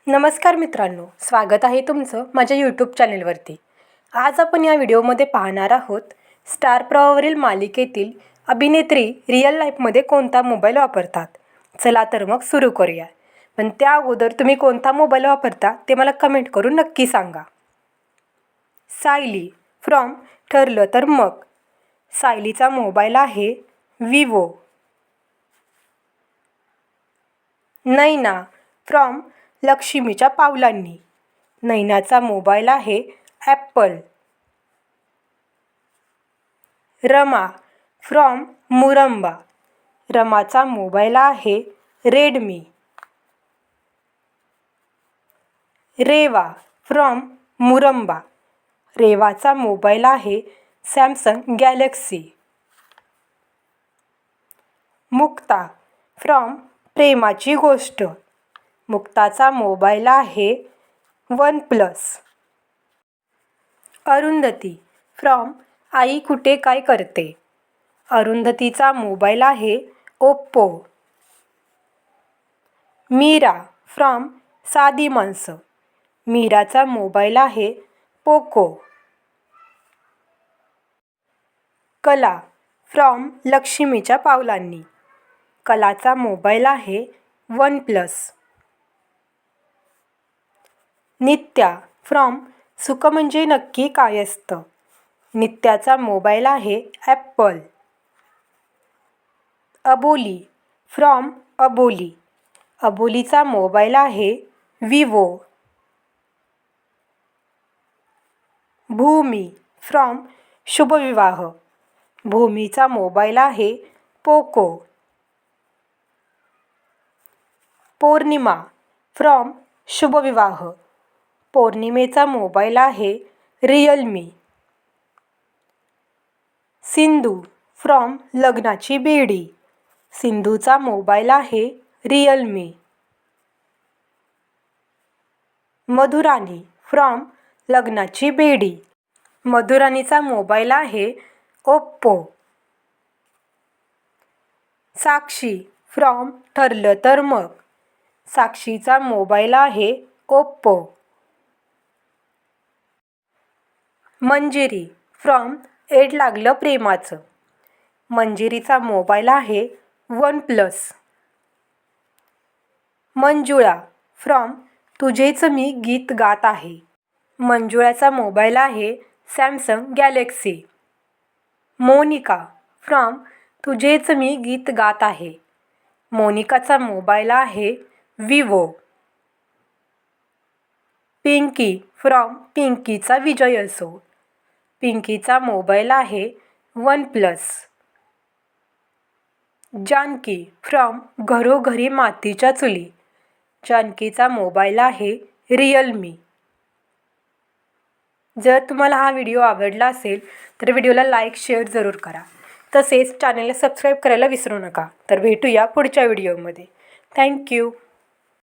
नमस्कार मित्रांनो, स्वागत आहे तुमचं माझ्या यूट्यूब चॅनेलवरती. आज आपण या व्हिडिओमध्ये पाहणार आहोत स्टार प्रवाहावरील मालिकेतील अभिनेत्री रिअल लाईफमध्ये कोणता मोबाईल वापरतात. चला तर मग सुरू करूया. पण त्या अगोदर तुम्ही कोणता मोबाईल वापरता ते मला कमेंट करून नक्की सांगा. सायली फ्रॉम ठरलं तर मग. सायलीचा मोबाईल आहे विवो. नैना फ्रॉम लक्ष्मीच्या पावलांनी. नैनाचा मोबाईल आहे ॲपल. रमा फ्रॉम मुरंबा. रमाचा मोबाईल आहे रेडमी. रेवा फ्रॉम मुरंबा. रेवाचा मोबाईल आहे Samsung Galaxy. Mukta from Premachi Goshta. मुक्ताचा मोबाईल आहे one plus. Arundhati from Aai Kuthe Kay Karte. अरुंधतीचा मोबाईल आहे ओप्पो. मीरा फ्रॉम साधी माणसं. मीराचा मोबाईल आहे पोको. कला फ्रॉम लक्ष्मीच्या पावलांनी. कलाचा मोबाईल आहे वन प्लस. नित्या फ्रॉम सुख म्हणजे नक्की काय असतं. नित्याचा मोबाईल आहे ॲपल. अबोली फ्रॉम अबोली. अबोलीचा मोबाईल आहे विवो. भूमी फ्रॉम शुभविवाह. भूमीचा मोबाईल आहे पोको. पौर्णिमा फ्रॉम शुभविवाह. पौर्णिमेचा मोबाईल आहे रिअलमी. सिंधू फ्रॉम लग्नाची बेडी. सिंधूचा मोबाईल आहे रिअलमी. मधुराणी फ्रॉम लग्नाची बेडी. मधुराणीचा मोबाईल आहे Oppo. Sakshi from Tharla Tar मग. साक्षीचा मोबाईल आहे ओप्पो. मंजिरी फ्रॉम एड लागलं प्रेमाचं. मंजिरीचा मोबाईल आहे वन प्लस. मंजुळा फ्रॉम तुझेच मी गीत गात आहे. मंजुळाचा मोबाईल आहे सॅमसंग गॅलेक्सी. मोनिका फ्रॉम तुझेच मी गीत गात आहे. मोनिकाचा मोबाईल आहे विवो. पिंकी फ्रॉम पिंकीचा विजय असो. पिंकीचा मोबाईल आहे वन प्लस. जानकी फ्रॉम घरोघरी मातीच्या चुली. जानकीचा मोबाईल आहे रिअलमी. जर तुम्हाला हा व्हिडिओ आवडला असेल तर व्हिडिओला लाईक शेअर जरूर करा. तसेच चॅनलला सबस्क्राईब करायला विसरू नका. तर भेटूया पुढच्या व्हिडिओमध्ये. थँक्यू.